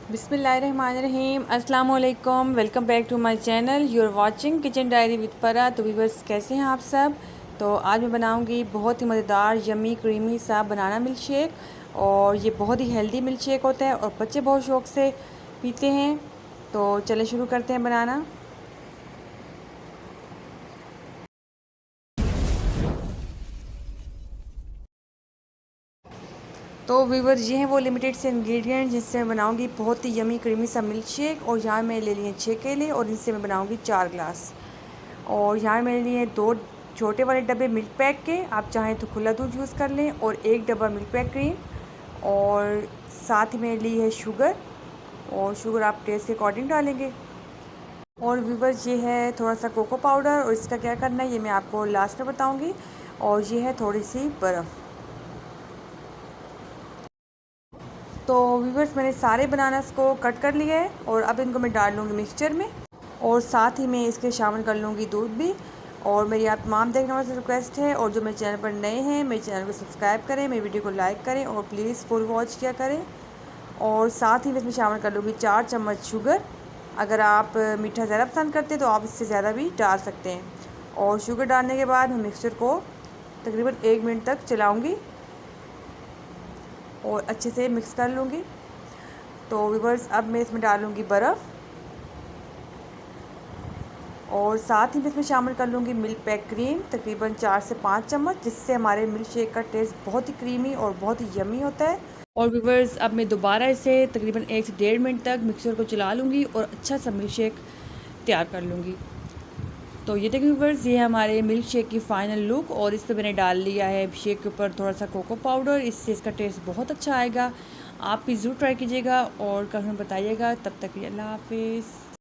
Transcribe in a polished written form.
बिस्मिल्लाहिर्रहमानिर्रहीम अस्सलाम वालेकुम। Welcome back to my channel. You are watching kitchen diary with Farah. तो व्यूअर्स, कैसे हैं आप सब? तो आज मैं बनाऊंगी बहुत ही मज़ेदार यमी क्रीमी सा बनाना मिल्क शेक। और ये बहुत ही हेल्दी मिल्क शेक होता है और बच्चे बहुत शौक़ से पीते हैं। तो चलें शुरू करते हैं बनाना। तो व्यूअर्स, ये हैं वो लिमिटेड से इंग्रेडिएंट जिससे मैं बनाऊंगी बहुत ही यमी क्रीमी सा मिल्क शेक। और यहाँ मैं ले लिए 6 केले और इनसे मैं बनाऊंगी 4 ग्लास। और यहाँ मैंने लिए 2 छोटे वाले डब्बे मिल्क पैक के, आप चाहें तो खुला दूध यूज़ कर लें, और 1 डब्बा मिल्क पैक क्रीम। और साथ ही मैंने ली है शुगर, और शुगर आप टेस्ट के अकॉर्डिंग डालेंगे। और व्यूवर्स, ये है थोड़ा सा कोको पाउडर, और इसका क्या करना है ये मैं आपको लास्ट में बताऊँगी। और ये है थोड़ी सी बर्फ़। तो व्यूवर्स, मैंने सारे बनानास को कट कर लिया है और अब इनको मैं डाल लूँगी मिक्सचर में। और साथ ही मैं इसके शामिल कर लूँगी दूध भी। और मेरी आप तमाम देखने वालों से रिक्वेस्ट है, और जो मेरे चैनल पर नए हैं मेरे चैनल को सब्सक्राइब करें, मेरी वीडियो को लाइक करें और प्लीज़ फुल वॉच किया करें। और साथ ही मैं इसमें शामिल कर लूँगी 4 चम्मच शुगर। अगर आप मीठा ज़्यादा पसंद करते हैं तो आप इससे ज़्यादा भी डाल सकते हैं। और शुगर डालने के बाद मैं मिक्सचर को तकरीबन 1 मिनट तक चलाऊँगी और अच्छे से मिक्स कर लूँगी। तो व्यूअर्स, अब मैं इसमें डालूँगी बर्फ़, और साथ ही मैं इसमें शामिल कर लूँगी मिल्क पैक क्रीम तकरीबन 4 से 5 चम्मच, जिससे हमारे मिल्क शेक का टेस्ट बहुत ही क्रीमी और बहुत ही यमी होता है। और व्यूअर्स, अब मैं दोबारा इसे तकरीबन 1 से 1.5 मिनट तक मिक्सर को चला लूँगी और अच्छा सा मिल्क शेक तैयार कर लूँगी। तो ये देखिए व्यूअर्स, ये है हमारे मिल्क शेक की फ़ाइनल लुक। और इस पर मैंने डाल लिया है शेक के ऊपर थोड़ा सा कोको पाउडर, इससे इसका टेस्ट बहुत अच्छा आएगा। आप भी ज़रूर ट्राई कीजिएगा और कमेंट में बताइएगा। तब तक के लिए अल्लाह हाफिज़।